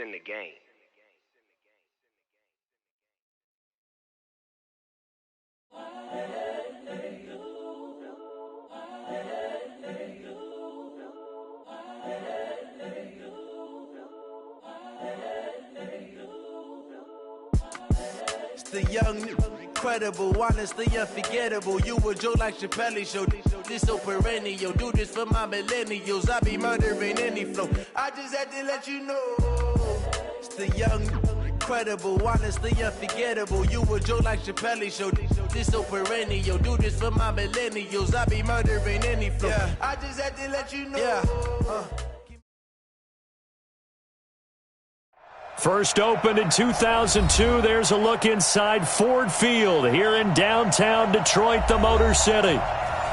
in the game. It's the young, incredible, honestly unforgettable. You a Joe like Chappelle show. This so perennial. Do this for my millennials. I be murdering any flow. I just had to let you know. It's the young, incredible, honestly unforgettable. You a Joe like Chappelle show. This so perennial. Do this for my millennials. I be murdering any flow. Yeah. I just had to let you know. Yeah. First opened in 2002, there's a look inside Ford Field here in downtown Detroit, the Motor City.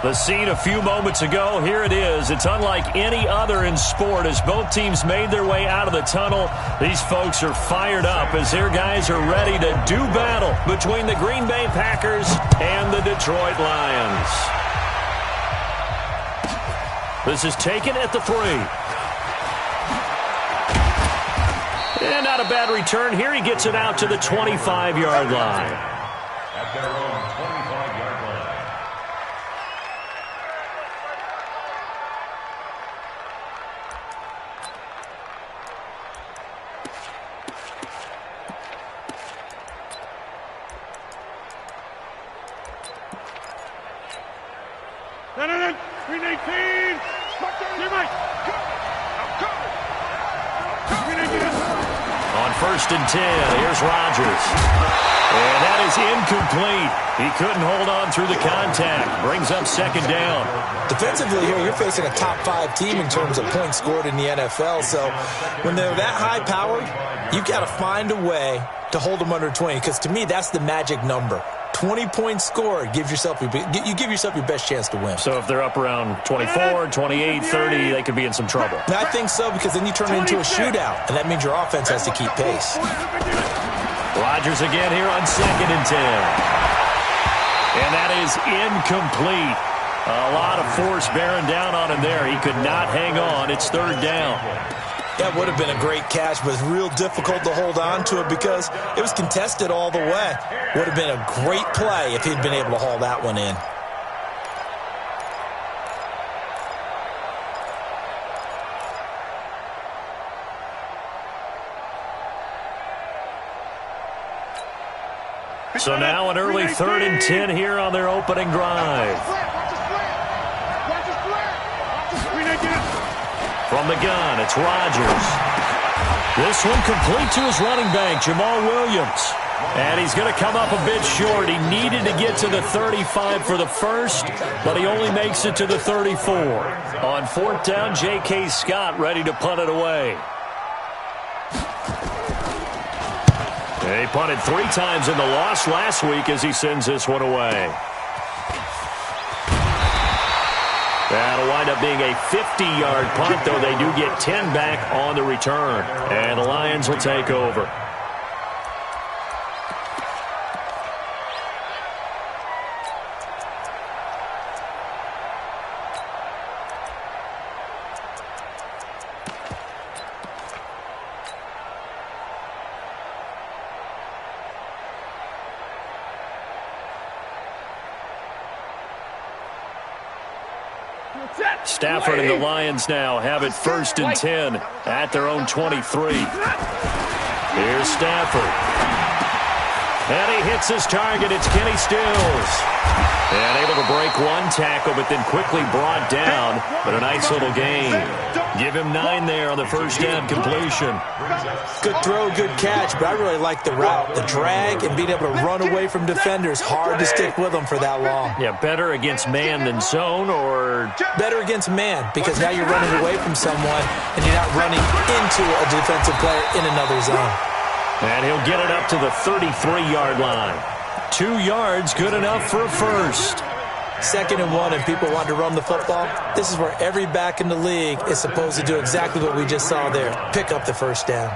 The scene a few moments ago, here it is. It's unlike any other in sport as both teams made their way out of the tunnel. These folks are fired up as their guys are ready to do battle between the Green Bay Packers and the Detroit Lions. This is taken at the 3. And not a bad return here. He gets it out to the 25-yard line. At their own 25-yard line. Green 18. On 1st and 10, here's Rodgers. And that is incomplete. He couldn't hold on through the contact. Brings up 2nd down. Defensively here, you're facing a top-5 team in terms of points scored in the NFL. So when they're that high-powered, you've got to find a way to hold them under 20. Because to me, that's the magic number. 20 points scored, you give yourself your best chance to win. So if they're up around 24, 28, 30, they could be in some trouble. I think so, because then you turn it into a shootout, and that means your offense has to keep pace. Rodgers again here on 2nd and 10. And that is incomplete. A lot of force bearing down on him there. He could not hang on. It's 3rd down. That would have been a great catch, but it's real difficult to hold on to it because it was contested all the way. Would have been a great play if he'd been able to haul that one in. So now an early 3rd and 10 here on their opening drive. From the gun, it's Rodgers. This one complete to his running back, Jamal Williams. And he's going to come up a bit short. He needed to get to the 35 for the first, but he only makes it to the 34. On 4th down, J.K. Scott ready to punt it away. He punted 3 times in the loss last week as he sends this one away. That'll wind up being a 50-yard punt, though they do get 10 back on the return. And the Lions will take over. Stafford and the Lions now have it 1st and 10 at their own 23. Here's Stafford. And he hits his target. It's Kenny Stills. And able to break one tackle, but then quickly brought down. But a nice little gain. Give him 9 there on the first down completion. Good throw, good catch, but I really like the route. The drag and being able to run away from defenders. Hard to stick with them for that long. Yeah, better against man than zone, or? Better against man, because now you're running away from someone and you're not running into a defensive player in another zone. And he'll get it up to the 33-yard line. 2 yards, good enough for a first. 2nd and 1, and people want to run the football. This is where every back in the league is supposed to do exactly what we just saw there. Pick up the first down.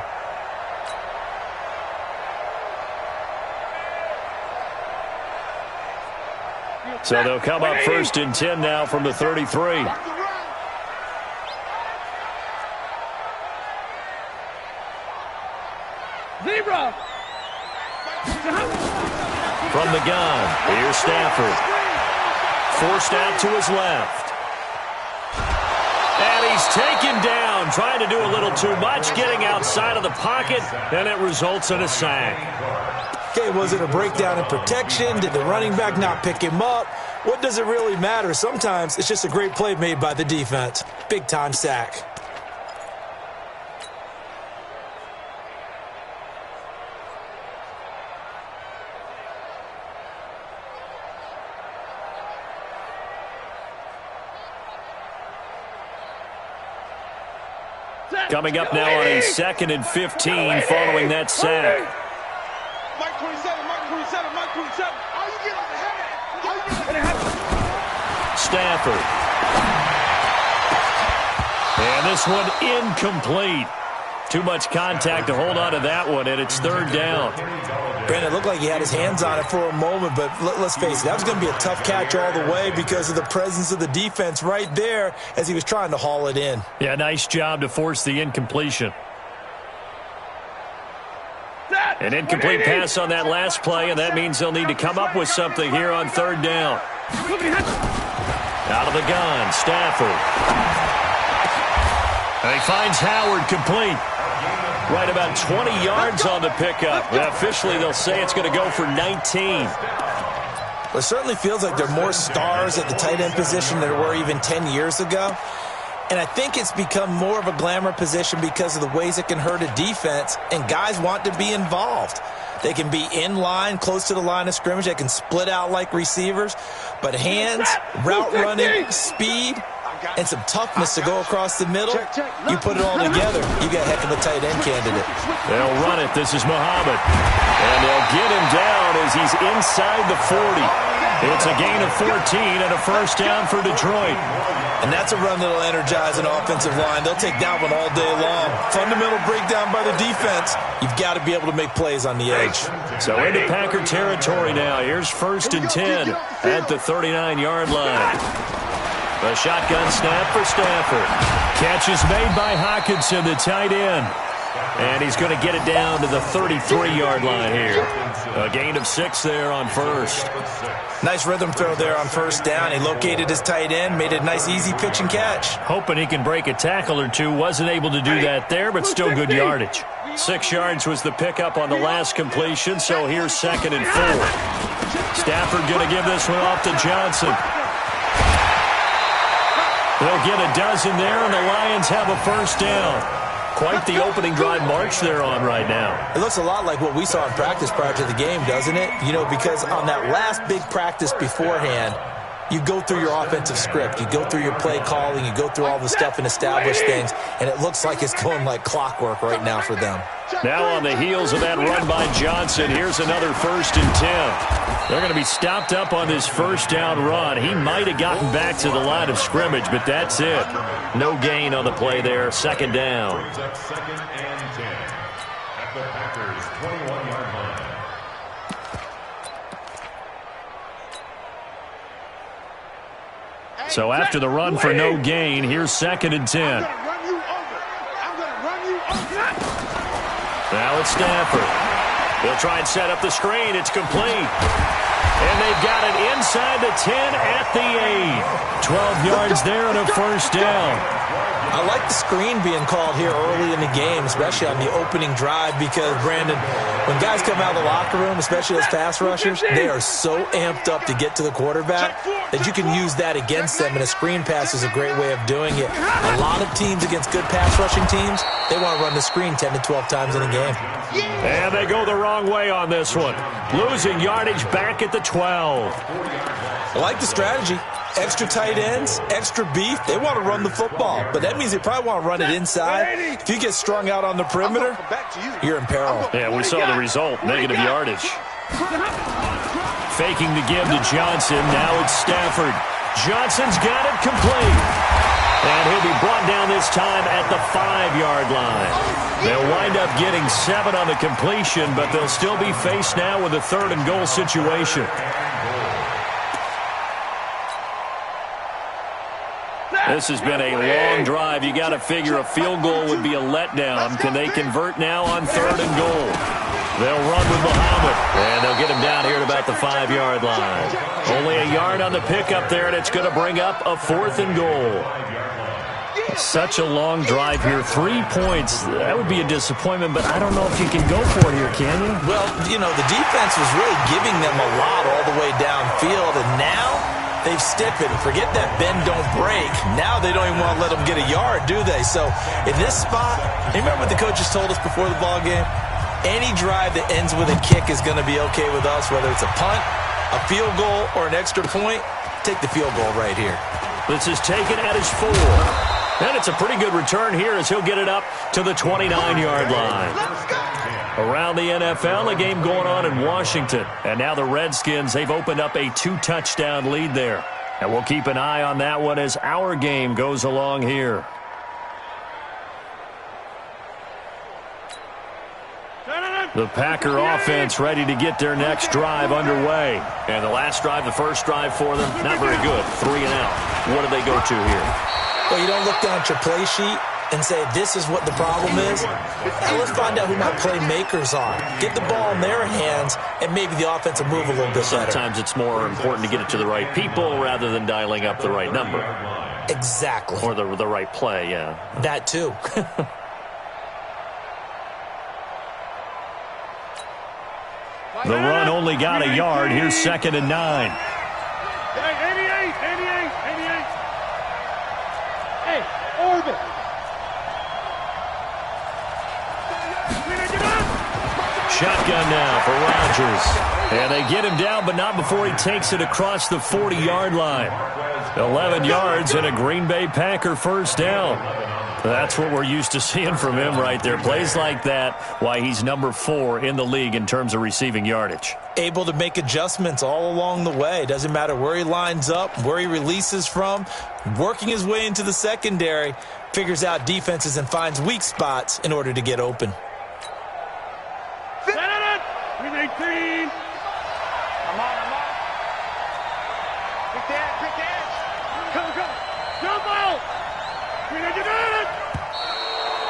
So they'll come up 1st and 10 now from the 33. From the gun, here's Stafford. Forced out to his left. And he's taken down, trying to do a little too much, getting outside of the pocket, and it results in a sack. Okay, was it a breakdown in protection? Did the running back not pick him up? What does it really matter? Sometimes it's just a great play made by the defense. Big-time sack. Coming up now on a 2nd and 15 following that sack. Mike 27, Mike 27, Mike 27. How you get on the head? How you get on the head? Stafford. And this one incomplete. Too much contact to hold on to that one, and it's 3rd down. Brandon, it looked like he had his hands on it for a moment, but let's face it, that was going to be a tough catch all the way because of the presence of the defense right there as he was trying to haul it in. Yeah, nice job to force the incompletion. An incomplete pass on that last play, and that means they'll need to come up with something here on 3rd down. Out of the gun, Stafford. And he finds Howard complete. Right about 20 yards on the pickup. And officially, they'll say it's going to go for 19. Well, it certainly feels like there are more stars at the tight end position than there were even 10 years ago. And I think it's become more of a glamour position because of the ways it can hurt a defense, and guys want to be involved. They can be in line, close to the line of scrimmage. They can split out like receivers. But hands, route running, speed, and some toughness to go across the middle, you put it all together, you got a heck of a tight end candidate. They'll run it. This is Muhammad. And they'll get him down as he's inside the 40. It's a gain of 14 and a 1st down for Detroit. And that's a run that'll energize an offensive line. They'll take that one all day long. Fundamental breakdown by the defense. You've got to be able to make plays on the edge. So into Packer territory now. Here's 1st and 10 at the 39-yard line. The shotgun snap for Stafford. Catch is made by Hockenson, the tight end. And he's going to get it down to the 33-yard line here. A gain of 6 there on 1st. Nice rhythm throw there on 1st down. He located his tight end, made it a nice easy pitch and catch. Hoping he can break a tackle or two. Wasn't able to do that there, but still good yardage. 6 yards was the pickup on the last completion, so here's 2nd and 4. Stafford going to give this one off to Johnson. They'll get a dozen there, and the Lions have a 1st down. Quite the opening drive march they're on right now. It looks a lot like what we saw in practice prior to the game, doesn't it? You know, because on that last big practice beforehand, you go through your offensive script. You go through your play calling. You go through all the stuff and establish things, and it looks like it's going like clockwork right now for them. Now on the heels of that run by Johnson, here's another 1st and 10. They're going to be stopped up on this 1st down run. He might have gotten back to the line of scrimmage, but that's it. No gain on the play there. 2nd down. 2nd and 10 at the Packers' 21-yard line. So after the run for no gain, here's 2nd and 10. Now it's Stafford. They'll try and set up the screen. It's complete. And they've got it inside the 10 at the 8. 12 yards there and a 1st down. I like the screen being called here early in the game, especially on the opening drive, because, Brandon, when guys come out of the locker room, especially those pass rushers, they are so amped up to get to the quarterback that you can use that against them, and a screen pass is a great way of doing it. A lot of teams against good pass rushing teams, they want to run the screen 10 to 12 times in a game. And they go the wrong way on this one. Losing yardage back at the 12. I like the strategy. Extra tight ends, extra beef. They want to run the football, but that means they probably want to run it inside. If you get strung out on the perimeter, you're in peril. Yeah, we saw the result, negative yardage. Faking the give to Johnson. Now it's Stafford. Johnson's got it complete. And he'll be brought down this time at the 5-yard line. They'll wind up getting 7 on the completion, but they'll still be faced now with a 3rd and goal situation. This has been a long drive. You got to figure a field goal would be a letdown. Can they convert now on 3rd and goal? They'll run with Muhammad, and they'll get him down here at about the 5-yard line. Only a yard on the pickup there, and it's going to bring up a 4th and goal. Such a long drive here. 3 points. That would be a disappointment, but I don't know if you can go for it here, can you? Well, the defense was really giving them a lot all the way downfield, and now they've stiffened. Forget that bend, don't break. Now they don't even want to let them get a yard, do they? So in this spot, remember what the coaches told us before the ball game? Any drive that ends with a kick is going to be okay with us, whether it's a punt, a field goal, or an extra point. Take the field goal right here. This is taken at his 4. And it's a pretty good return here as he'll get it up to the 29-yard line. Around the NFL, a game going on in Washington. And now the Redskins, they've opened up a 2-touchdown lead there. And we'll keep an eye on that one as our game goes along here. The Packer offense ready to get their next drive underway. And the last drive, the first drive for them, not very good. 3 and out. What do they go to here? Well, you don't look down at your play sheet and say, this is what the problem is. Now let's find out who my playmakers are. Get the ball in their hands, and maybe the offense will move a little bit better. Sometimes it's more important to get it to the right people rather than dialing up the right number. Exactly. Or the right play, yeah. That too. The run only got a yard. Here's 2nd and 9. Hey, orbit. Shotgun now for Rodgers. And they get him down, but not before he takes it across the 40-yard line. 11 yards and a Green Bay Packer first down. That's what we're used to seeing from him right there. Plays like that, why he's number 4 in the league in terms of receiving yardage. Able to make adjustments all along the way. Doesn't matter where he lines up, where he releases from. Working his way into the secondary, figures out defenses and finds weak spots in order to get open. 18. Come on. Pick the edge. Come. Jump out.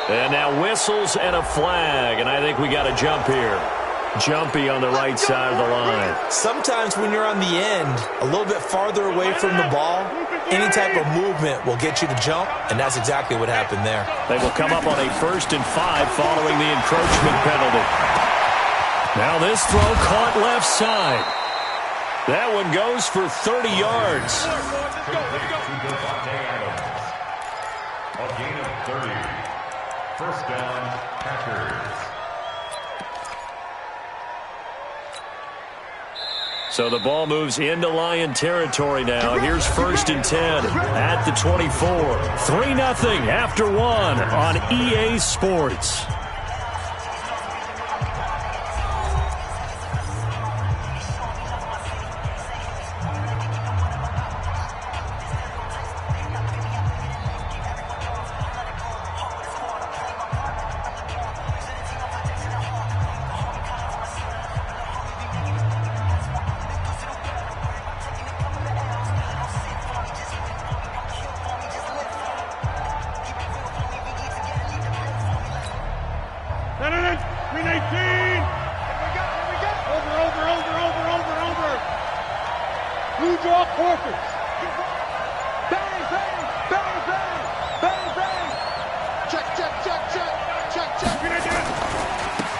And now whistles and a flag, and I think we got a jump here. Jumpy on the right side of the line. Sometimes when you're on the end, a little bit farther away from the ball, any type of movement will get you to jump, and that's exactly what happened there. They will come up on a 1st and 5 following the encroachment penalty. Now this throw caught left side. That one goes for 30 yards. A gain of 30. First down, Packers. So the ball moves into Lion territory now. Here's 1st and 10 at the 24. 3-0 after 1 on EA Sports.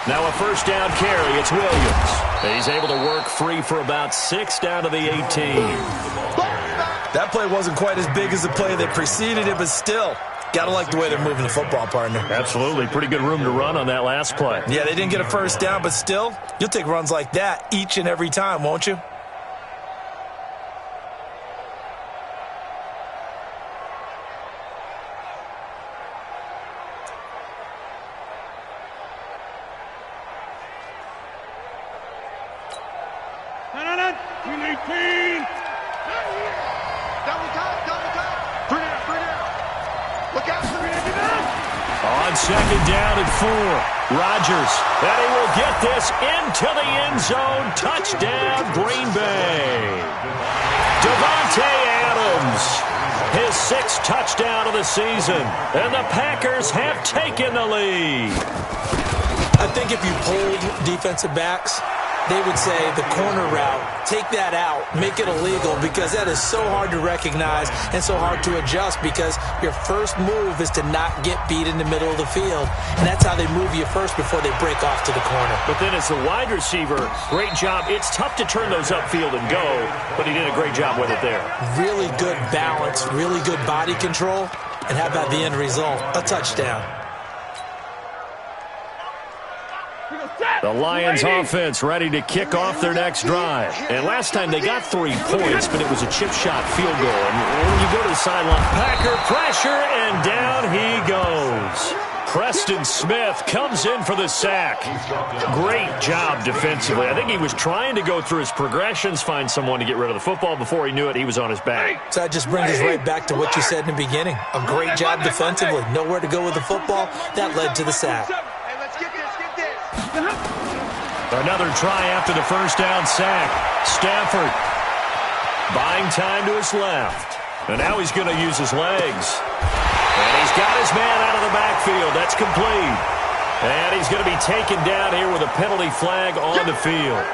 Now a first down carry. It's Williams. He's able to work free for about 6 down to the 18. That play wasn't quite as big as the play that preceded it, but still, got to like the way they're moving the football, partner. Absolutely. Pretty good room to run on that last play. Yeah, they didn't get a first down, but still, you'll take runs like that each and every time, won't you? On 2nd down and 4, Rodgers, and he will get this into the end zone. Touchdown, Green Bay. Devontae Adams, his 6th touchdown of the season, and the Packers have taken the lead. I think if you polled defensive backs, they would say the corner route, take that out, make it illegal, because that is so hard to recognize and so hard to adjust, because your first move is to not get beat in the middle of the field, and that's how they move you first before they break off to the corner. But then as a wide receiver, great job. It's tough to turn those upfield and go, but he did a great job with it there. Really good balance, really good body control, and how about the end result? A touchdown. The Lions offense ready to kick off their next drive. And last time they got 3 points, but it was a chip shot field goal. And when you go to the sideline, Packer pressure, and down he goes. Preston Smith comes in for the sack. Great job defensively. I think he was trying to go through his progressions, find someone to get rid of the football. Before he knew it, he was on his back. So that just brings us right back to what you said in the beginning. A great job defensively. Nowhere to go with the football. That led to the sack. Another try after the first down sack. Stafford buying time to his left. And now he's going to use his legs. And he's got his man out of the backfield. That's complete. And he's going to be taken down here with a penalty flag on the field.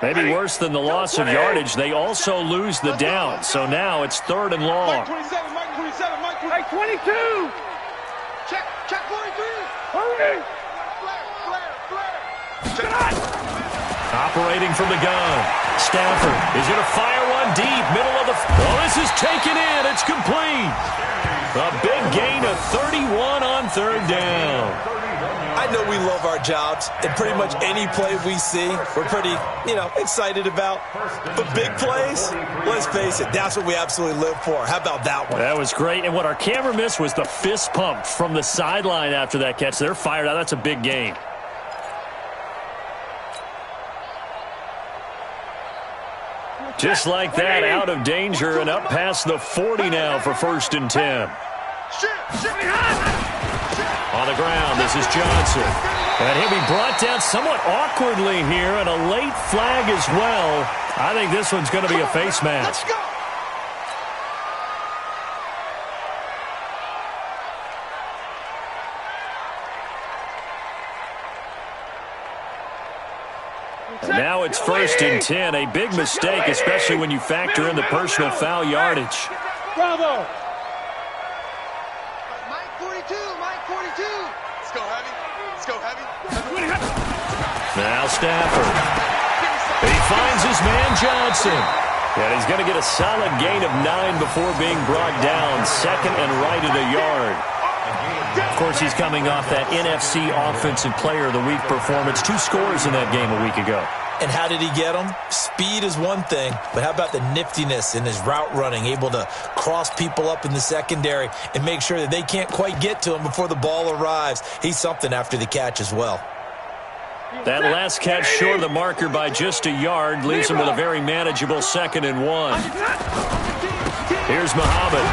Maybe worse than the loss of yardage, they also lose the down. So now it's 3rd and long. Mike 27, Mike 27, Mike 22. Check 43. Hurry. Flare. Operating from the gun. Stafford is going to fire one deep, middle of the... Oh, this is taken in. It's complete. A big gain of 31 on 3rd down. I know we love our jobs, and pretty much any play we see, we're pretty, excited about. But big plays, let's face it, that's what we absolutely live for. How about that one? That was great, and what our camera missed was the fist pump from the sideline after that catch. They're fired out. That's a big gain. Just like that, out of danger and up past the 40 now for 1st and 10. On the ground, this is Johnson. And he'll be brought down somewhat awkwardly here, and a late flag as well. I think this one's going to be a face mask. Let's go. And now it's 1st and 10. A big mistake, especially when you factor in the personal foul yardage. Bravo. Mike 42, Mike 42. Let's go heavy. Let's go heavy. Now Stafford. He finds his man Johnson. And he's going to get a solid gain of 9 before being brought down. 2nd and right at a yard. Of course, he's coming off that NFC Offensive Player of the Week performance. 2 scores in that game a week ago. And how did he get them? Speed is one thing, but how about the niftiness in his route running, able to cross people up in the secondary and make sure that they can't quite get to him before the ball arrives. He's something after the catch as well. That last catch short of the marker by just a yard leaves him with a very manageable 2nd and 1. Here's Muhammad.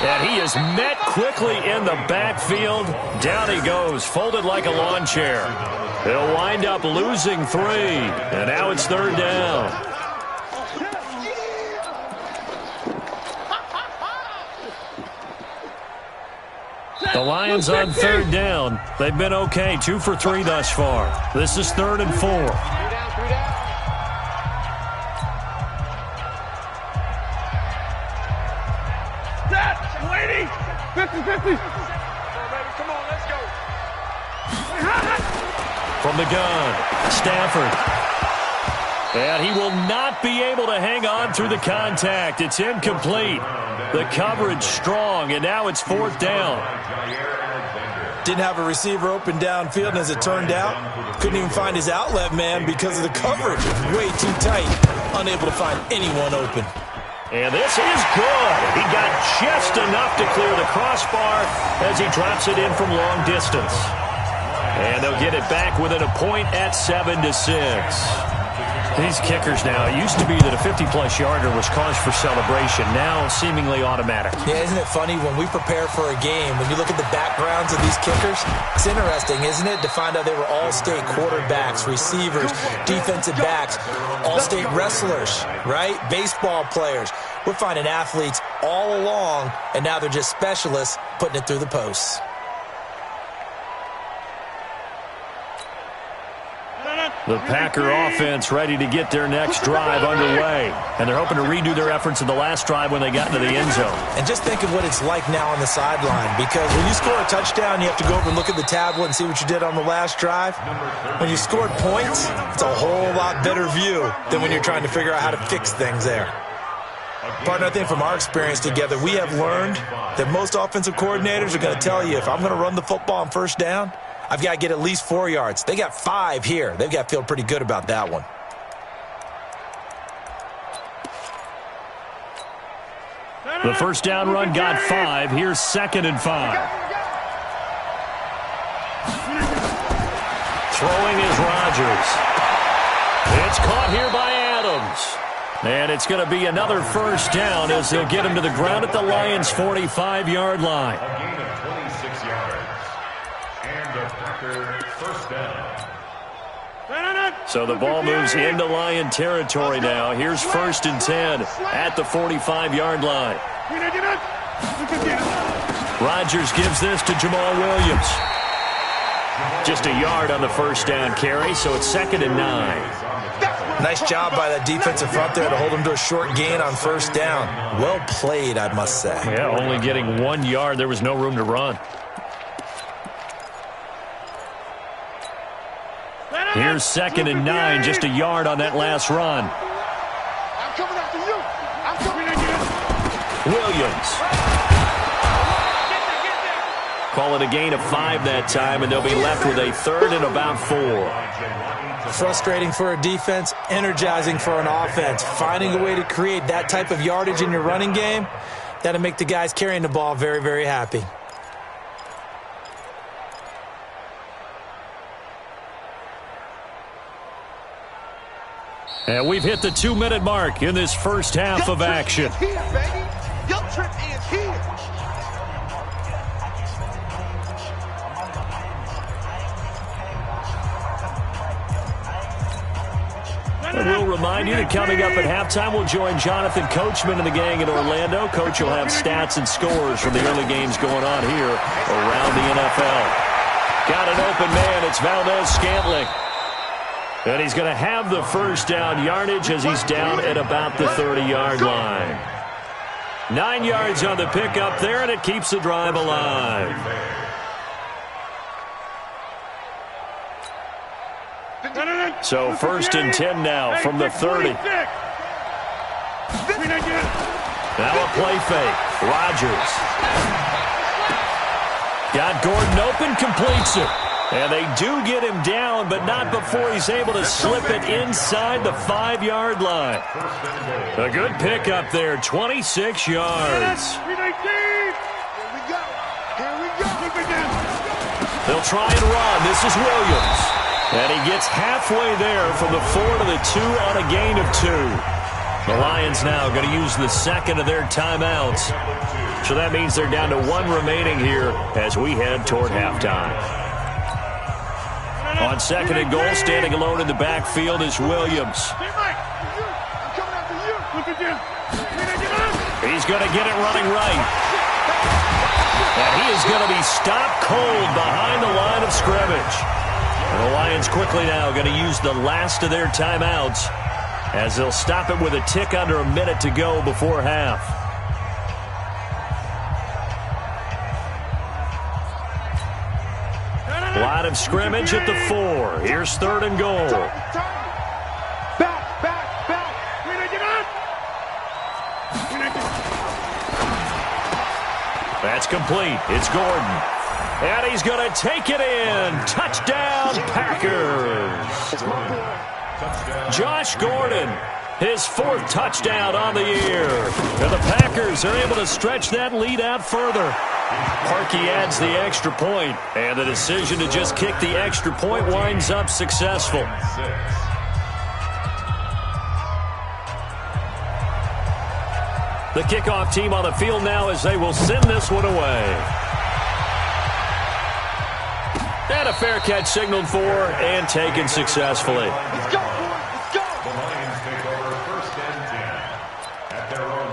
And he is met quickly in the backfield. Down he goes, folded like a lawn chair. He'll wind up losing 3. And now it's 3rd down. The Lions on 3rd down. They've been okay, 2 for 3 thus far. This is 3rd and 4. Set. Lady. 50-50. Come on, let's go. From the gun, Stafford. And he will not be able to hang on through the contact. It's incomplete. The coverage strong, and now it's 4th down. Didn't have a receiver open downfield, and as it turned out, couldn't even find his outlet man because of the coverage. Way too tight, unable to find anyone open. And this is good. He got just enough to clear the crossbar as he drops it in from long distance. And they'll get it back within a point at 7-6. These kickers now, it used to be that a 50-plus yarder was cause for celebration. Now seemingly automatic. Yeah, isn't it funny when we prepare for a game, when you look at the backgrounds of these kickers, it's interesting, isn't it, to find out they were all-state quarterbacks, receivers, defensive backs, all-state wrestlers, right? Baseball players. we're finding athletes all along, and now they're just specialists putting it through the posts. The Packer offense ready to get their next drive underway. And they're hoping to redo their efforts in the last drive when they got into the end zone. And just think of what it's like now on the sideline, because when you score a touchdown, you have to go over and look at the tablet and see what you did on the last drive. When you scored points, it's a whole lot better view than when you're trying to figure out how to fix things there. Partner, I think from our experience together, we have learned that most offensive coordinators are going to tell you, if I'm going to run the football on first down, I've got to get at least 4 yards. They got 5 here. They've got to feel pretty good about that one. The first down run got 5. Here's 2nd and 5. Throwing is Rodgers. It's caught here by Adams. And it's going to be another first down as they'll get him to the ground at the Lions' 45-yard line. A gain of 26 yards. And the Packer first down. So the ball moves into Lion territory now. Here's 1st and 10 at the 45-yard line. Rodgers gives this to Jamal Williams. Just a yard on the first down carry, so it's 2nd and 9. Nice job by that defensive front there to hold him to a short gain on first down. Well played, I must say. Yeah, only getting 1 yard. There was no room to run. Here's 2nd and 9, just a yard on that last run. I'm coming after you. I'm coming after you. Williams. Call it a gain of 5 that time, and they'll be left with a 3rd and about 4. Frustrating for a defense, energizing for an offense. Finding a way to create that type of yardage in your running game, that'll make the guys carrying the ball very, very happy. And we've hit the 2-minute mark in this first half of action. Here, baby. Your trip is here. And we'll remind you that coming up at halftime, we'll join Jonathan Coachman and the gang in Orlando. Coach will have stats and scores from the early games going on here around the NFL. Got an open man. It's Valdez-Scantling. And he's going to have the first down yardage as he's down at about the 30-yard line. 9 yards on the pickup there, and it keeps the drive alive. So 1st and 10 now from the 30. Now a play fake. Rodgers. Got Gordon open, completes it. And they do get him down, but not before he's able to slip it inside the 5-yard line. A good pickup there, 26 yards. They'll try and run. This is Williams. And he gets halfway there from the 4 to the 2 on a gain of 2. The Lions now going to use the 2nd of their timeouts. So that means they're down to 1 remaining here as we head toward halftime. On 2nd and goal, standing alone in the backfield is Williams. He's going to get it running right. And he is going to be stopped cold behind the line of scrimmage. And the Lions quickly now going to use the last of their timeouts as they'll stop it with a tick under a minute to go before half. Line of scrimmage at the 4. Here's 3rd and goal. That's complete. It's Gordon. And he's going to take it in. Touchdown, Packers. Josh Gordon, his 4th touchdown on the year. And the Packers are able to stretch that lead out further. Parkey adds the extra point, and the decision to just kick the extra point winds up successful. The kickoff team on the field now as they will send this one away. And a fair catch signaled for and taken successfully. Let's go, boys. Let's go. The Lions take over 1st and 10 at their own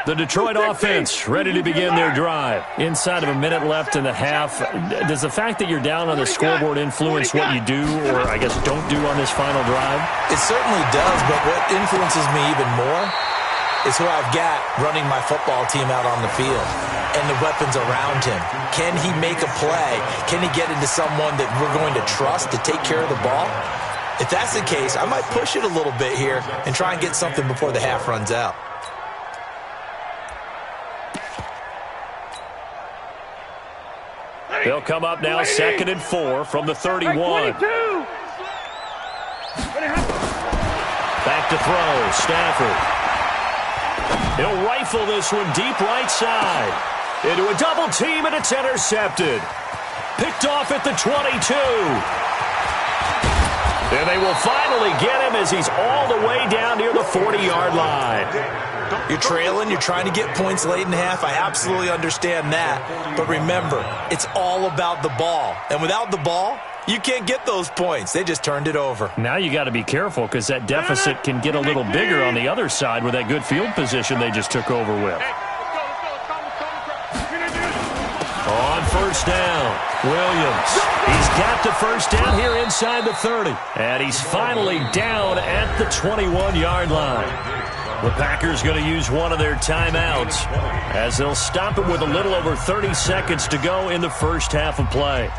The Detroit offense ready to begin their drive. Inside of a minute left in the half. Does the fact that you're down on the scoreboard influence what you do, or I guess don't do on this final drive? It certainly does, but what influences me even more is who I've got running my football team out on the field and the weapons around him. Can he make a play? Can he get into someone that we're going to trust to take care of the ball? If that's the case, I might push it a little bit here and try and get something before the half runs out. They'll come up now 2nd and 4 from the 31. Back to throw, Stafford. He'll rifle this one deep right side. Into a double team, and it's intercepted. Picked off at the 22. And they will finally get him as he's all the way down near the 40-yard line. You're trailing, you're trying to get points late in half. I absolutely understand that. But remember, it's all about the ball. And without the ball, you can't get those points. They just turned it over. Now you got to be careful because that deficit can get a little bigger on the other side with that good field position they just took over with. On first down, Williams. He's got the first down here inside the 30. And he's finally down at the 21-yard line. The Packers going to use one of their timeouts as they'll stop it with a little over 30 seconds to go in the first half of play.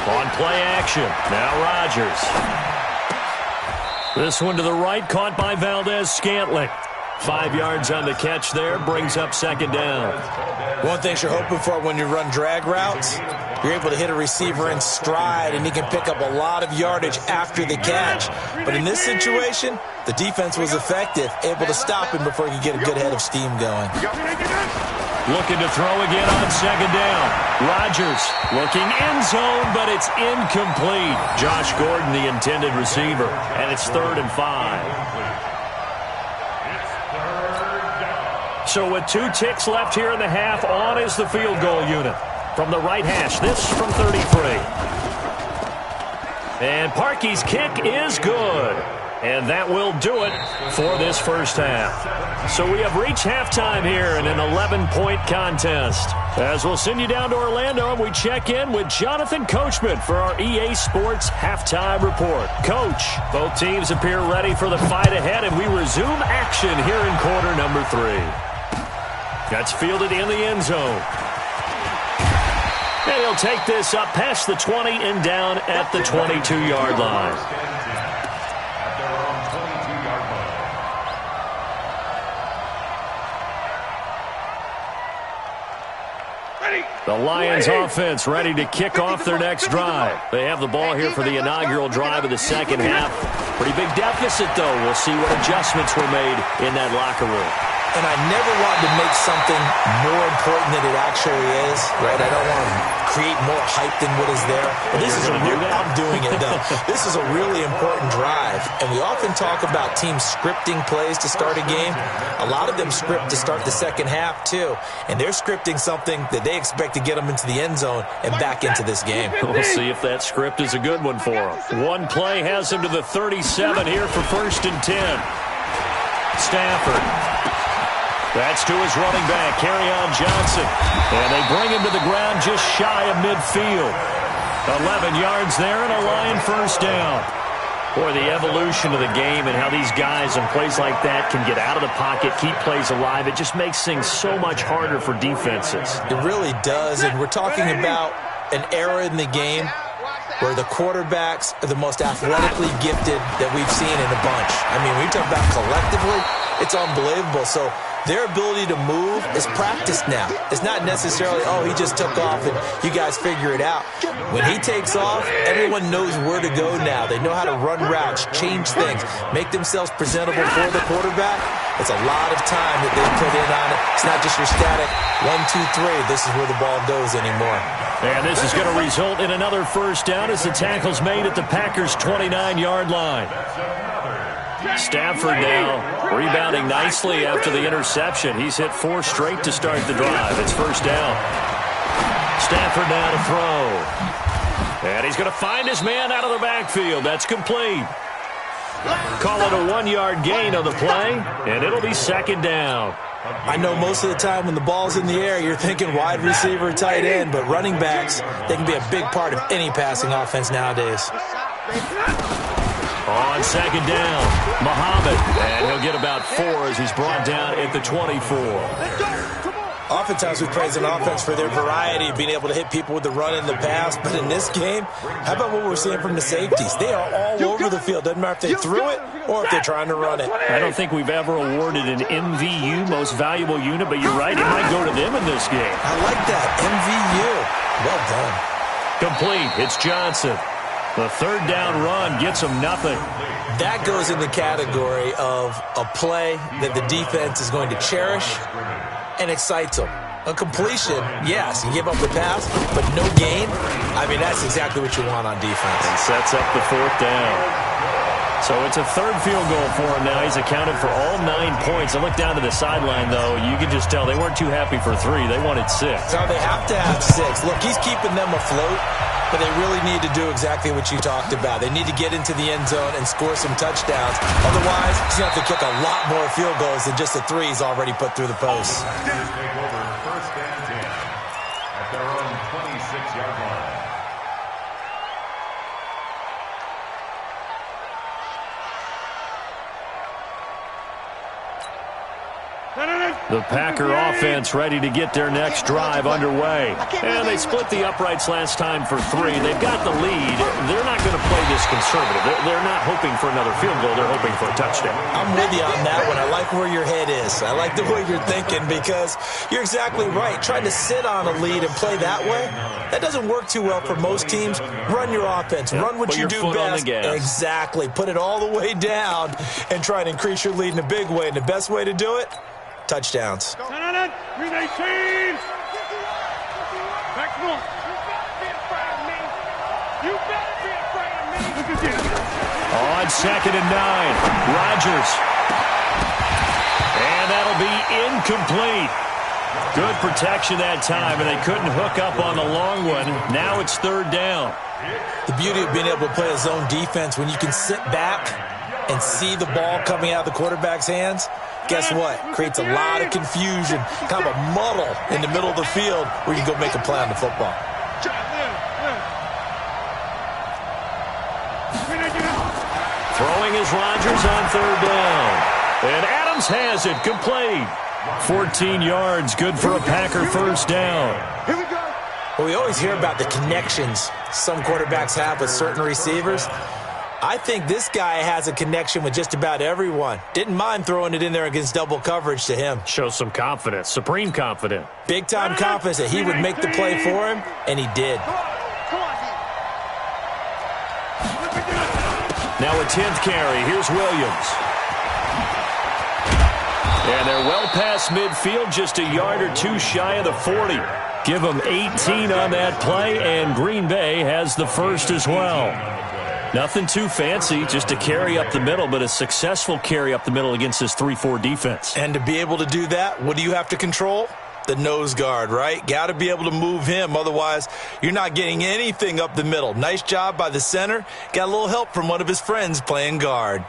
On play action, now Rodgers. This one to the right, caught by Valdez-Scantling. 5 yards on the catch there, brings up 2nd down. One thing you're hoping for when you run drag routes, you're able to hit a receiver in stride, and he can pick up a lot of yardage after the catch. But in this situation, the defense was effective, able to stop him before he could get a good head of steam going. Looking to throw again on 2nd down. Rodgers looking end zone, but it's incomplete. Josh Gordon, the intended receiver, and it's 3rd and 5. So with 2 ticks left here in the half, on is the field goal unit. From the right hash, this from 33. And Parkey's kick is good. And that will do it for this first half. So we have reached halftime here in an 11-point contest. As we'll send you down to Orlando, and we check in with Jonathan Coachman for our EA Sports Halftime Report. Coach, both teams appear ready for the fight ahead, and we resume action here in quarter number 3. That's fielded in the end zone. And he'll take this up past the 20 and down at the 22-yard line. The Lions offense ready to kick off their next drive. They have the ball here for the inaugural drive of the second half. Pretty big deficit, though. We'll see what adjustments were made in that locker room. And I never want to make something more important than it actually is, right? I don't want to create more hype than what is there. But this is I'm doing it, though. This is a really important drive. And we often talk about teams scripting plays to start a game. A lot of them script to start the second half, too. And they're scripting something that they expect to get them into the end zone and back into this game. We'll see if that script is a good one for them. One play has him to the 37 here for 1st and 10. Stafford. That's to his running back, Kerryon Johnson. And they bring him to the ground just shy of midfield. 11 yards there and a Lion first down. Boy, the evolution of the game and how these guys in plays like that can get out of the pocket, keep plays alive, it just makes things so much harder for defenses. It really does, and we're talking about an era in the game where the quarterbacks are the most athletically gifted that we've seen in a bunch. I mean, when you talk about collectively, it's unbelievable. So Their ability to move is practiced now. It's not necessarily, oh, he just took off and you guys figure it out. When he takes off, everyone knows where to go now. They know how to run routes, change things, make themselves presentable for the quarterback. It's a lot of time that they put in on it. It's not just your static 1, 2, 3. This is where the ball goes anymore. And this is going to result in another first down as the tackle's made at the Packers' 29-yard line. Stafford now rebounding nicely after the interception. He's hit 4 straight to start the drive. It's first down. Stafford now to throw. And he's going to find his man out of the backfield. That's complete. Call it a 1-yard gain on the play, and it'll be second down. I know most of the time when the ball's in the air, you're thinking wide receiver, tight end, but running backs, they can be a big part of any passing offense nowadays. On second down, Muhammad, and he'll get about 4 as he's brought down at the 24. Oftentimes we praise an offense for their variety of being able to hit people with the run and the pass, but in this game, how about what we're seeing from the safeties? They are all over the field. Doesn't matter if they threw it or if they're trying to run it. I don't think we've ever awarded an MVU, most valuable unit, but you're right, it might go to them in this game. I like that, MVU. Well done. Complete, it's Johnson. The third down run gets him nothing. That goes in the category of a play that the defense is going to cherish and excites them. A completion, yes, you give up the pass, but no gain. I mean, that's exactly what you want on defense. And sets up the 4th down. So it's a third field goal for him now. He's accounted for all 9 points. I look down to the sideline, though. You can just tell they weren't too happy for 3. They wanted 6. So they have to have 6. Look, he's keeping them afloat, but they really need to do exactly what you talked about. They need to get into the end zone and score some touchdowns. Otherwise, he's going to have to kick a lot more field goals than just the 3 he's already put through the post. Take over first and 10 at their own 26-yard line. The Packer offense ready to get their next drive underway. And they split the uprights last time for 3. They've got the lead. They're not going to play this conservative. They're not hoping for another field goal. They're hoping for a touchdown. I'm with you on that one. I like where your head is. I like the way you're thinking because you're exactly right. Trying to sit on a lead and play that way, that doesn't work too well for most teams. Run your offense. Yep. Run what Put you your do foot best. on the gas. Exactly. Put it all the way down and try and increase your lead in a big way. And the best way to do it, touchdowns. 319. Back to him. You better be afraid of me. Look at this. On second and 9, Rodgers. And that'll be incomplete. Good protection that time, and they couldn't hook up on the long one. Now it's third down. The beauty of being able to play a zone defense when you can sit back and see the ball coming out of the quarterback's hands, guess what? Creates a lot of confusion, kind of a muddle in the middle of the field where you go make a play on the football. Throwing is Rodgers on third down. And Adams has it, complete. 14 yards, good for a Packer first down. Here we go. Well, we always hear about the connections some quarterbacks have with certain receivers. I think this guy has a connection with just about everyone. Didn't mind throwing it in there against double coverage to him. Shows some confidence, supreme confidence. Big-time confidence that he would make the play for him, and he did. Now a 10th carry. Here's Williams. And they're well past midfield, just a yard or 2 shy of the 40. Give them 18 on that play, and Green Bay has the first as well. Nothing too fancy, just a carry up the middle, but a successful carry up the middle against this 3-4 defense. And to be able to do that, what do you have to control? The nose guard, right? Got to be able to move him. Otherwise, you're not getting anything up the middle. Nice job by the center. Got a little help from one of his friends playing guard.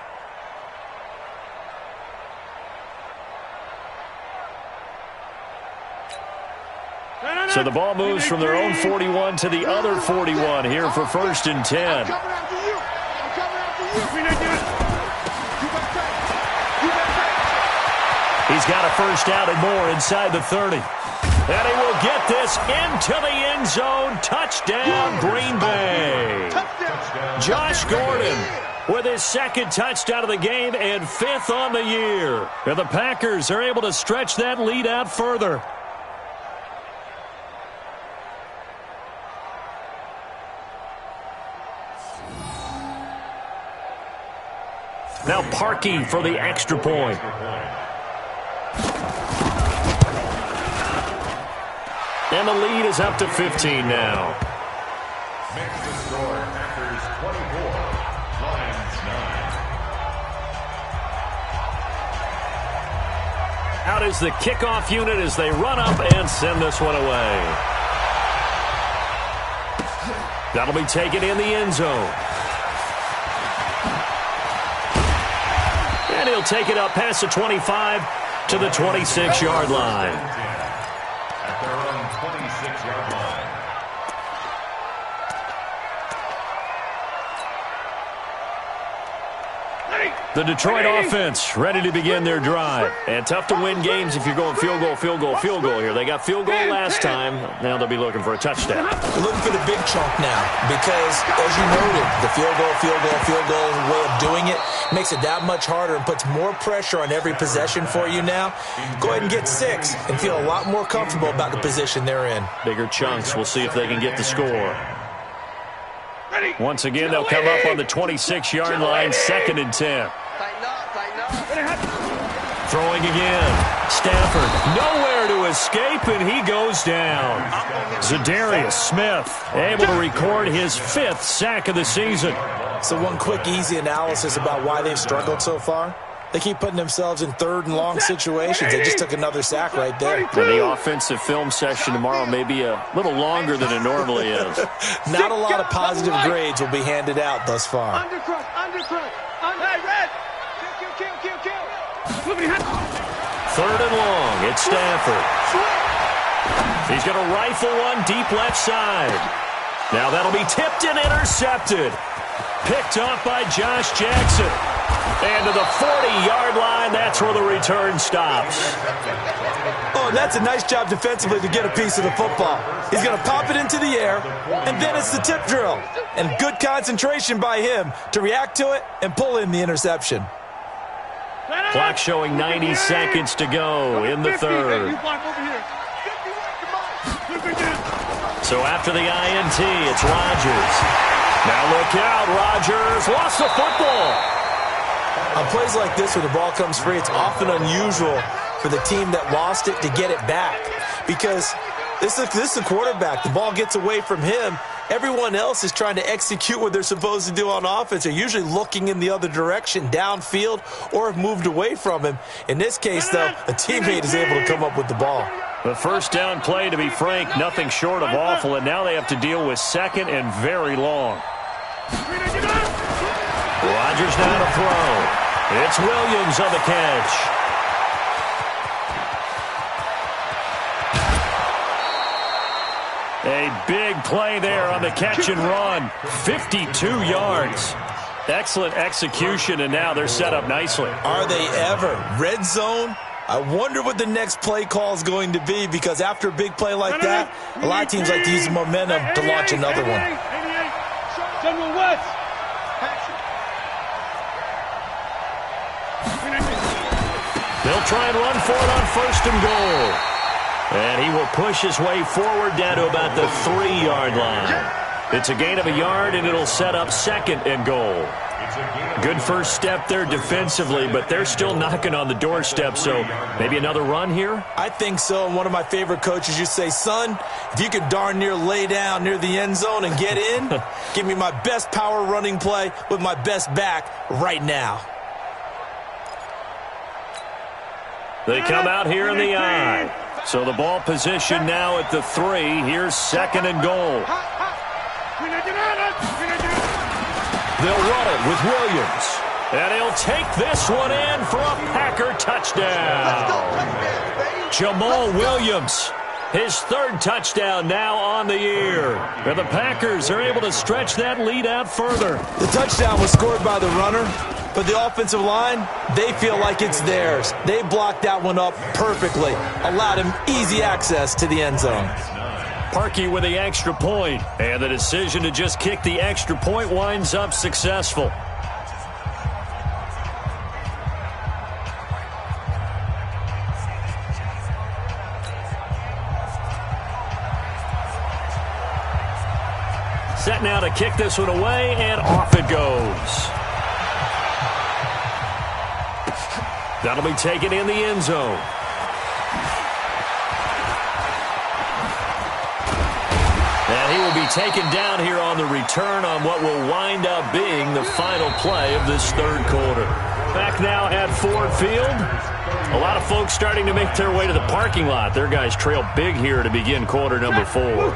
So the ball moves from their own 41 to the other 41 here for first and 10. He's got a first down and more inside the 30. And he will get this into the end zone. Touchdown, Green Bay. Josh Gordon with his second touchdown of the game and 5th on the year. And the Packers are able to stretch that lead out further. Now Parkey for the extra point. And the lead is up to 15 now. Makes the score Packers 24, Lions 9. Out is the kickoff unit as they run up and send this one away. That'll be taken in the end zone. And he'll take it up past the 25 to the 26-yard line. At their own 26-yard line. The Detroit offense ready to begin their drive. And tough to win games if you're going field goal, field goal, field goal here. They got field goal last time. Now they'll be looking for a touchdown. They're looking for the big chunk now because, as you noted, the field goal way of doing it makes it that much harder and puts more pressure on every possession for you now. Go ahead and get 6 and feel a lot more comfortable about the position they're in. Bigger chunks. We'll see if they can get the score. Once again, they'll come up on the 26-yard line, 2nd and 10. Throwing again. Stafford nowhere to escape, and he goes down. Zadarius Smith able to record his 5th sack of the season. So one quick, easy analysis about why they've struggled so far. They keep putting themselves in 3rd and long situations. They just took another sack right there. And the offensive film session tomorrow may be a little longer than it normally is. Not a lot of positive grades will be handed out thus far. Undercrush. Hey, Red. Kill. 3rd and long. It's Stafford. He's going to rifle one deep left side. Now that'll be tipped and intercepted. Picked off by Josh Jackson. And to the 40-yard line, that's where the return stops. Oh, that's a nice job defensively to get a piece of the football. He's going to pop it into the air, and then it's the tip drill. And good concentration by him to react to it and pull in the interception. Clock showing 90 seconds to go in the 3rd. So after the INT, it's Rodgers. Now look out, Rodgers lost the football. On plays like this where the ball comes free, it's often unusual for the team that lost it to get it back because this is the quarterback. The ball gets away from him. Everyone else is trying to execute what they're supposed to do on offense. They're usually looking in the other direction, downfield, or have moved away from him. In this case, though, a teammate is able to come up with the ball. The first down play, to be frank, nothing short of awful, and now they have to deal with 2nd and very long. Rodgers now to throw. It's Williams on the catch. A big play there on the catch and run. 52 yards. Excellent execution, and now they're set up nicely. Are they ever? Red zone? I wonder what the next play call is going to be because after a big play like that, a lot of teams like to use the momentum to launch another one. General West. They'll try and run for it on 1st and goal. And he will push his way forward down to about the 3-yard line. It's a gain of a yard, and it'll set up 2nd and goal. Good first step there defensively, but they're still knocking on the doorstep, so maybe another run here? I think so, and one of my favorite coaches used to say, son, if you could darn near lay down near the end zone and get in, give me my best power running play with my best back right now. They come out here in the I. So the ball position now at the 3. Here's 2nd and goal. They'll run it with Williams. And he'll take this one in for a Packer touchdown. Jamal Williams, his 3rd touchdown now on the year. And the Packers are able to stretch that lead out further. The touchdown was scored by the runner, but the offensive line, they feel like it's theirs. They blocked that one up perfectly, allowed him easy access to the end zone. Parkey with the extra point. And the decision to just kick the extra point winds up successful. Set now to kick this one away, and off it goes. That'll be taken in the end zone. And he will be taken down here on the return on what will wind up being the final play of this third quarter. Back now at Ford Field. A lot of folks starting to make their way to the parking lot. Their guys trail big here to begin quarter number 4.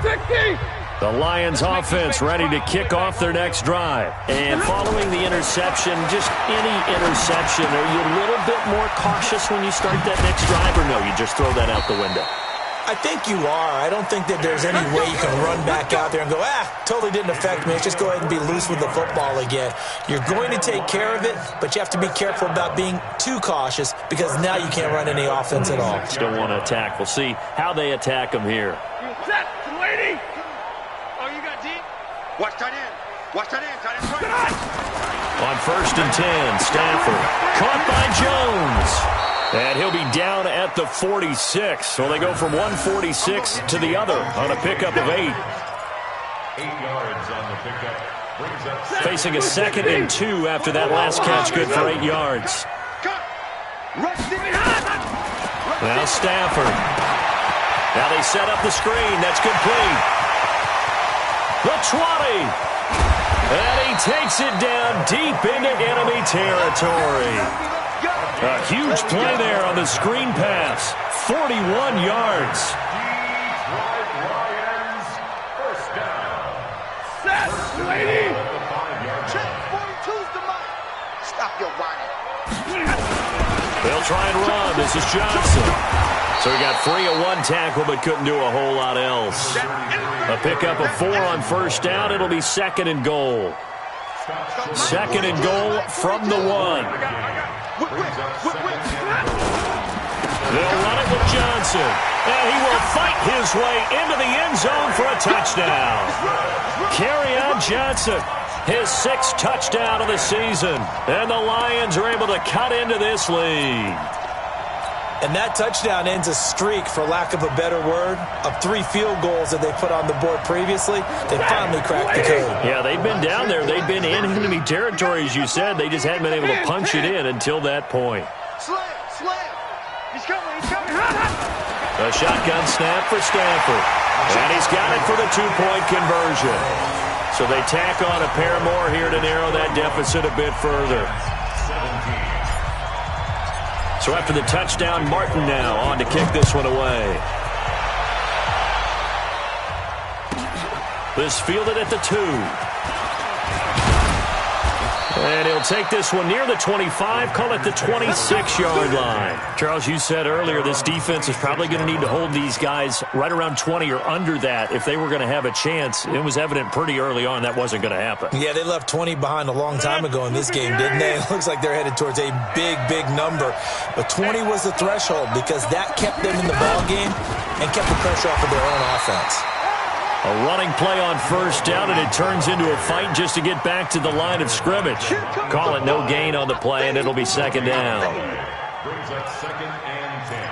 The Lions offense ready to kick off their next drive. And following the interception, just any interception, are you a little bit more cautious when you start that next drive, or no, you just throw that out the window? I think you are. I don't think that there's any way you can run back out there and go, totally didn't affect me. Let's just go ahead and be loose with the football again. You're going to take care of it, but you have to be careful about being too cautious because now you can't run any offense at all. Still want to attack. We'll see how they attack them here. Lady! Watch tight end. Watch tight end. Tight end right. On 1st and 10, Stafford caught by Jones. And he'll be down at the 46. So they go from 146 to the other on a pickup of 8. 8 yards on the pickup. Brings up Facing a 2nd and 2 after that last catch, good for 8 yards. Now Stafford. Now they set up the screen. That's complete. The 20. And he takes it down deep into enemy territory. A huge play there on the screen pass. 41 yards. Lions first down. Set, lady! Check 42's the mark. Stop your whining. They'll try and run. This is Johnson. So he got free of 1 tackle but couldn't do a whole lot else. A pickup of 4 on 1st down. It'll be 2nd and goal. 2nd and goal from the 1. They'll run it with Johnson. And he will fight his way into the end zone for a touchdown. Kerryon Johnson, his 6th touchdown of the season. And the Lions are able to cut into this lead. And that touchdown ends a streak, for lack of a better word, of 3 field goals that they put on the board previously. They finally cracked the code. Yeah, they've been down there. They've been in enemy territory, as you said. They just hadn't been able to punch it in until that point. Slam. He's coming. A shotgun snap for Stafford. And he's got it for the 2-point conversion. So they tack on a pair more here to narrow that deficit a bit further. So after the touchdown, Martin now on to kick this one away. This fielded at the 2. And he'll take this one near the 25, call it the 26-yard line. Charles, you said earlier this defense is probably going to need to hold these guys right around 20 or under that if they were going to have a chance. It was evident pretty early on that wasn't going to happen. Yeah, they left 20 behind a long time ago in this game, didn't they? It looks like they're headed towards a big, big number. But 20 was the threshold because that kept them in the ball game and kept the pressure off of their own offense. A running play on 1st down, and it turns into a fight just to get back to the line of scrimmage. Call it no gain on the play, and it'll be 2nd down. Brings up 2nd and 10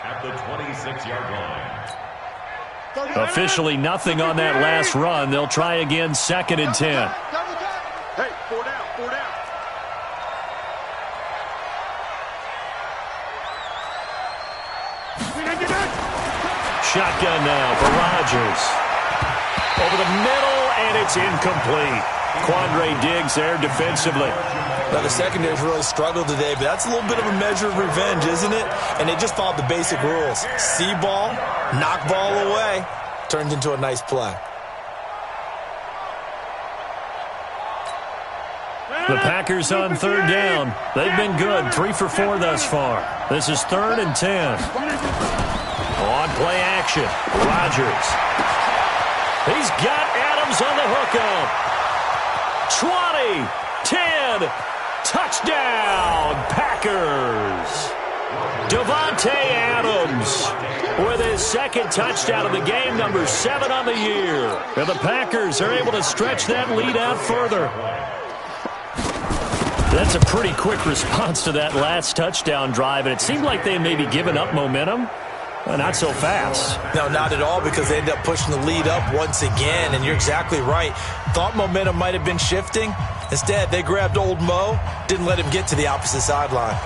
at the 26-yard line. Officially nothing on that last run. They'll try again, 2nd and 10. Hey, 4 down. Shotgun now for Rodgers. Over the middle, and it's incomplete. Quandre Diggs there defensively. Now, the secondary's really struggled today, but that's a little bit of a measure of revenge, isn't it? And they just followed the basic rules. See ball, knock ball away. Turned into a nice play. The Packers on 3rd down. They've been good, 3 for 4 thus far. This is 3rd and 10. On play action, Rodgers. He's got Adams on the hookup. 20, 10, touchdown, Packers. Davante Adams with his second touchdown of the game, number 7 on the year. And the Packers are able to stretch that lead out further. That's a pretty quick response to that last touchdown drive, and it seemed like they may be giving up momentum. Well, not so fast. No, not at all, because they end up pushing the lead up once again, and you're exactly right. Thought momentum might have been shifting. Instead, they grabbed old Mo, didn't let him get to the opposite sideline.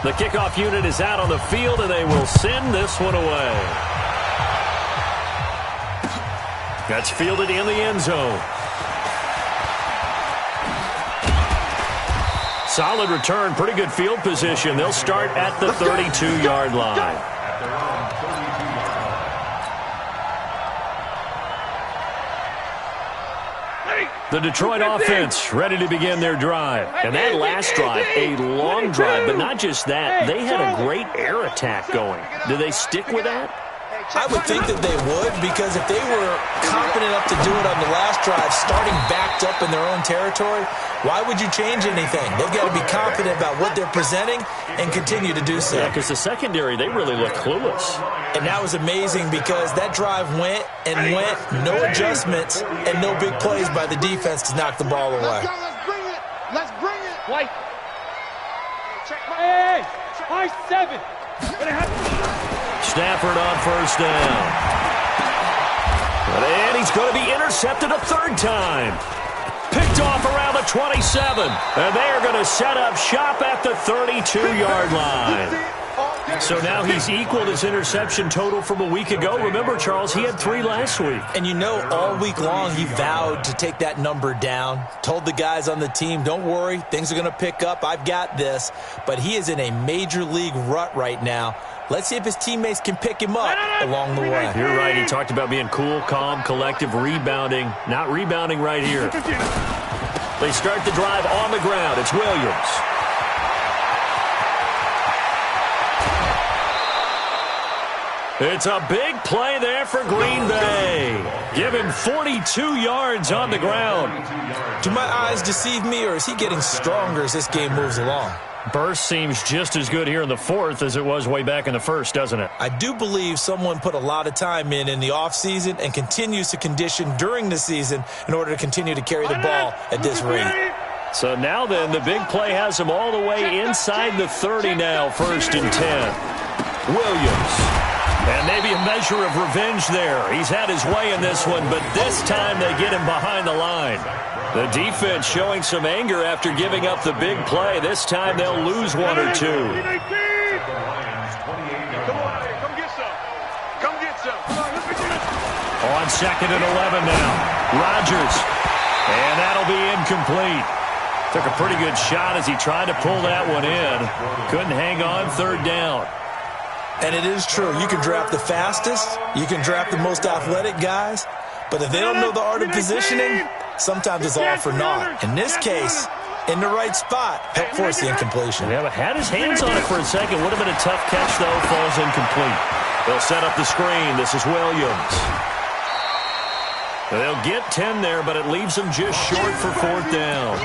The kickoff unit is out on the field, and they will send this one away. That's fielded in the end zone. Solid return, pretty good field position. They'll start at the 32-yard line. The Detroit offense ready to begin their drive. And that last drive, a long drive, but not just that. They had a great air attack going. Do they stick with that? I would think that they would, because if they were confident enough to do it on the last drive, starting backed up in their own territory, why would you change anything? They've got to be confident about what they're presenting and continue to do so. Yeah, because the secondary, they really look clueless. And that was amazing, because that drive went and went, no adjustments, and no big plays by the defense to knock the ball away. Let's go, let's bring it. Let's bring it. White. Hey, high 7. Stafford on first down. And he's going to be intercepted a third time. Picked off around the 27. And they are going to set up shop at the 32-yard line. So now he's equaled his interception total from a week ago. Remember, Charles, he had 3 last week. And you know, all week long he vowed to take that number down. Told the guys on the team, don't worry, things are going to pick up. I've got this. But he is in a major league rut right now. Let's see if his teammates can pick him up along the way. You're right. He talked about being cool, calm, collective, rebounding. Not rebounding right here. They start the drive on the ground. It's Williams. It's a big play there for Green Bay. Give him 42 yards on the ground. Do my eyes deceive me, or is he getting stronger as this game moves along? Burst seems just as good here in the fourth as it was way back in the first, doesn't it? I do believe someone put a lot of time in the offseason and continues to condition during the season in order to continue to carry the ball at this rate. So now then, the big play has him all the way inside the 30 now, 1st and 10. Williams. And maybe a measure of revenge there. He's had his way in this one, but this time they get him behind the line. The defense showing some anger after giving up the big play. This time they'll lose 1 or 2. Come on, come get some. Come get some. Come on, let's get this. On 2nd and 11 now. Rodgers. And that'll be incomplete. Took a pretty good shot as he tried to pull that one in. Couldn't hang on 3rd down. And it is true. You can draft the fastest. You can draft the most athletic guys. But if they don't know the art of positioning, sometimes it's all for naught. In this case, in the right spot, helped force the incompletion. Yeah, but had his hands on it for a second. Would have been a tough catch, though. Falls incomplete. They'll set up the screen. This is Williams. They'll get 10 there, but it leaves them just short for 4th down.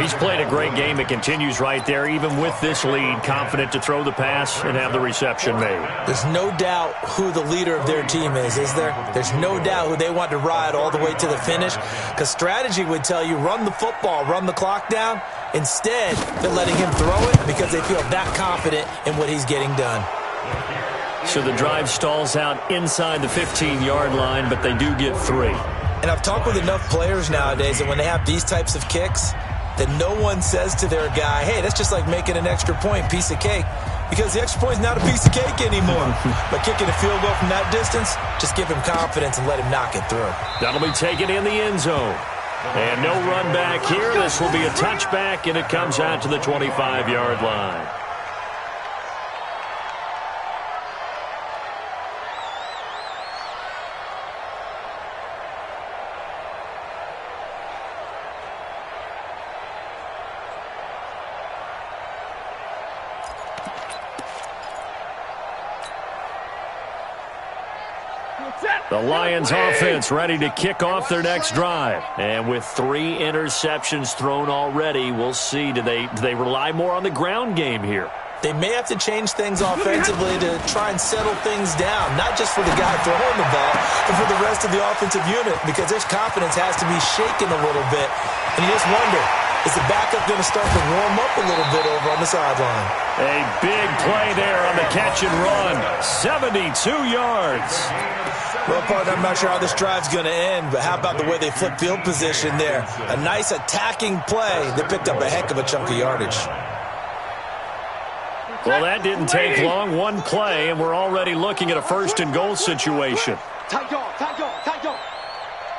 He's played a great game. It continues right there, even with this lead, confident to throw the pass and have the reception made. There's no doubt who the leader of their team is there? There's no doubt who they want to ride all the way to the finish, because strategy would tell you run the football, run the clock down. Instead, they're letting him throw it because they feel that confident in what he's getting done. So the drive stalls out inside the 15-yard line, but they do get 3. And I've talked with enough players nowadays that when they have these types of kicks, that no one says to their guy, hey, that's just like making an extra point, piece of cake. Because the extra point is not a piece of cake anymore. But kicking a field goal from that distance, just give him confidence and let him knock it through. That'll be taken in the end zone. And no run back here. This will be a touchback, and it comes out to the 25-yard line. The Lions offense ready to kick off their next drive. And with 3 interceptions thrown already, we'll see. Do they rely more on the ground game here? They may have to change things offensively to try and settle things down, not just for the guy throwing the ball, but for the rest of the offensive unit, because his confidence has to be shaken a little bit. And you just wonder, is the backup going to start to warm up a little bit over on the sideline? A big play there on the catch and run. 72 yards. Well, partner, I'm not sure how this drive's going to end, but how about the way they flip field position there? A nice attacking play. They picked up a heck of a chunk of yardage. Well, that didn't take long. One play, and we're already looking at a first-and-goal situation. Tight dog, tight dog, tight dog.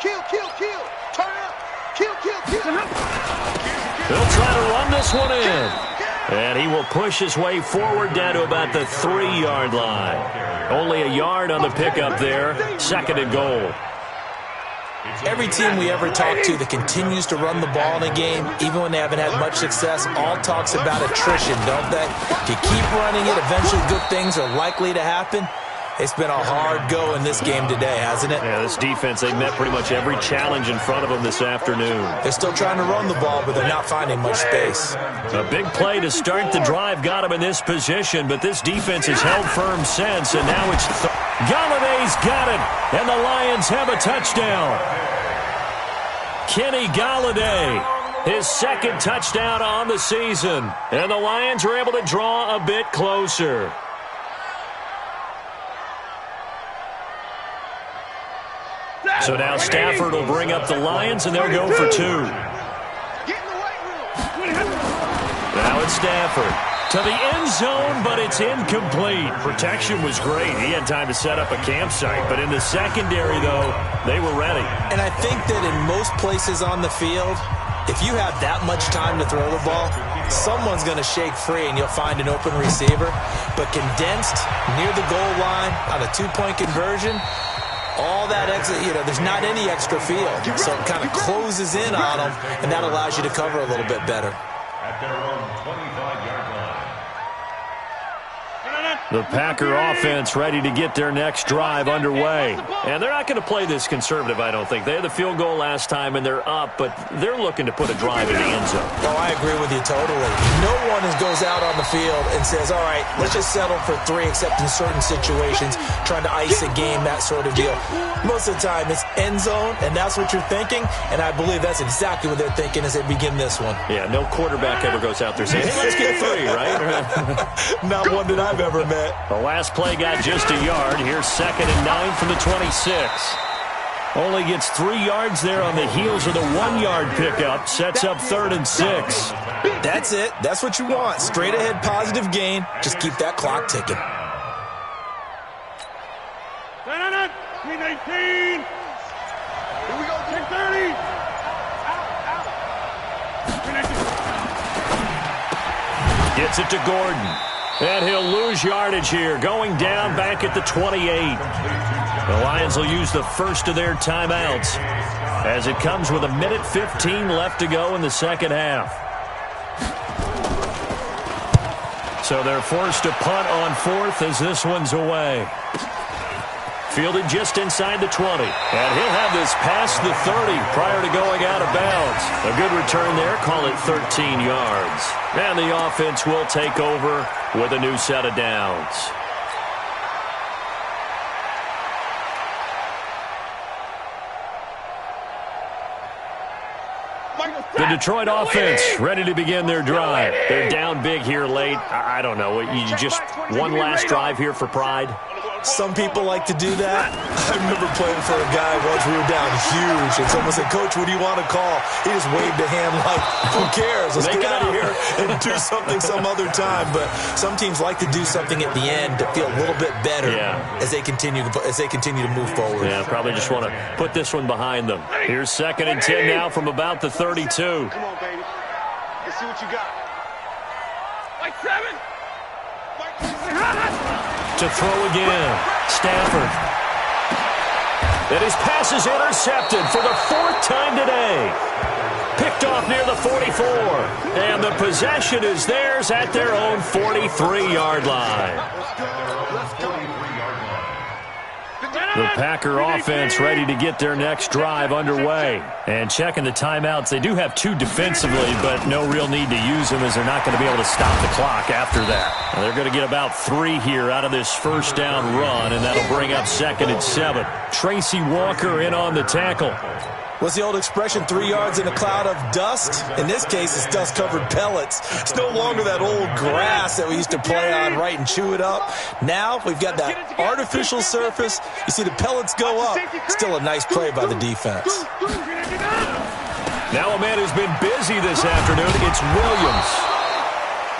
Kill, kill, kill. Turn up. Kill, kill, kill. He'll try to run this one in. And he will push his way forward down to about the 3-yard line. Only a yard on the pickup there. Second and goal. Every team we ever talk to that continues to run the ball in a game, even when they haven't had much success, all talks about attrition, don't they? If you keep running it, eventually good things are likely to happen. It's been a hard go in this game today, hasn't it? Yeah, this defense, they met pretty much every challenge in front of them this afternoon. They're still trying to run the ball, but they're not finding much space. A big play to start the drive got him in this position, but this defense has held firm since, and now it's Galladay's got it, and the Lions have a touchdown. Kenny Galladay, his second touchdown on the season, and the Lions are able to draw a bit closer. So now Stafford will bring up the Lions, and they'll go for 2. Now it's Stafford to the end zone, but it's incomplete. Protection was great. He had time to set up a campsite, but in the secondary, though, they were ready. And I think that in most places on the field, if you have that much time to throw the ball, someone's going to shake free and you'll find an open receiver. But condensed near the goal line on a 2-point conversion, all that extra, there's not any extra field. So it kind of closes in on them, and that allows you to cover a little bit better. At their own 25-yard line. The Packer offense ready to get their next drive underway. And they're not going to play this conservative, I don't think. They had the field goal last time, and they're up, but they're looking to put a drive in the end zone. Oh, I agree with you totally. No one goes out on the field and says, all right, let's just settle for 3, except in certain situations, trying to ice a game, that sort of deal. Most of the time, it's end zone, and that's what you're thinking, and I believe that's exactly what they're thinking as they begin this one. Yeah, no quarterback ever goes out there saying, hey, let's get 3, right? Not one that I've ever met. The last play got just a yard. Here's 2nd and 9 from the 26. Only gets 3 yards there on the heels of the 1-yard pickup. Sets up 3rd and 6. That's it. That's what you want. Straight ahead positive gain. Just keep that clock ticking. 319. Here we go. 10:30. Gets it to Gordon. And he'll lose yardage here, going down back at the 28. The Lions will use the first of their timeouts as it comes with 1:15 left to go in the second half. So they're forced to punt on 4th as this one's away. Fielded just inside the 20. And he'll have this past the 30 prior to going out of bounds. A good return there. Call it 13 yards. And the offense will take over with a new set of downs. The Detroit offense ready to begin their drive. They're down big here late. I don't know. You just one last drive here for pride? Some people like to do that. I remember playing for a guy once we were down huge, and someone said, Coach, what do you want to call? He just waved a hand like, who cares? Let's get out of here and do something some other time. But some teams like to do something at the end to feel a little bit better as they continue to move forward. Yeah, probably just want to put this one behind them. Here's 2nd and 10 now from about the 32. Come on, baby. Let's see what you got. Like 7. To throw again, Stafford. And his pass is intercepted for the 4th time today. Picked off near the 44. And the possession is theirs at their own 43-yard line. The Packer offense ready to get their next drive underway. And checking the timeouts, they do have 2 defensively, but no real need to use them as they're not going to be able to stop the clock after that. And they're going to get about 3 here out of this first down run, and that'll bring up 2nd and 7. Tracy Walker in on the tackle. What's the old expression, 3 yards in a cloud of dust? In this case, it's dust-covered pellets. It's no longer that old grass that we used to play on, right, and chew it up. Now we've got that artificial surface. You see the pellets go up. Still a nice play by the defense. Now a man who's been busy this afternoon, it's Williams.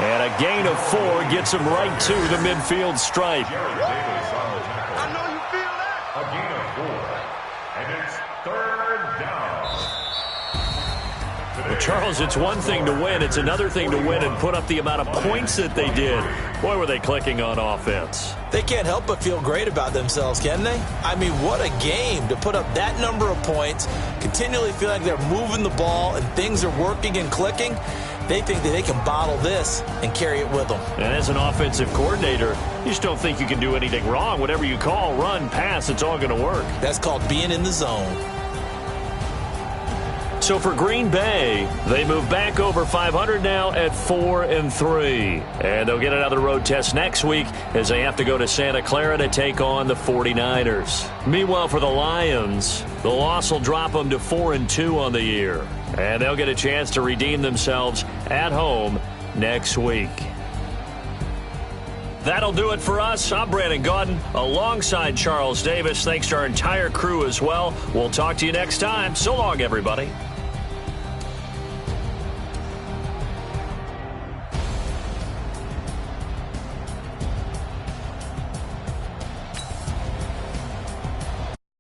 And a gain of 4 gets him right to the midfield stripe. I know you feel that. A gain of 4. And it's 3rd down. Well, Charles, it's one thing to win. It's another thing to win and put up the amount of points that they did. Boy, were they clicking on offense. They can't help but feel great about themselves, can they? I mean, what a game to put up that number of points, continually feel like they're moving the ball and things are working and clicking. They think that they can bottle this and carry it with them. And as an offensive coordinator, you just don't think you can do anything wrong. Whatever you call, run, pass, it's all going to work. That's called being in the zone. So for Green Bay, they move back over 500 now at 4-3. And they'll get another road test next week as they have to go to Santa Clara to take on the 49ers. Meanwhile, for the Lions, the loss will drop them to 4-2 on the year. And they'll get a chance to redeem themselves at home next week. That'll do it for us. I'm Brandon Gaudin alongside Charles Davis. Thanks to our entire crew as well. We'll talk to you next time. So long, everybody.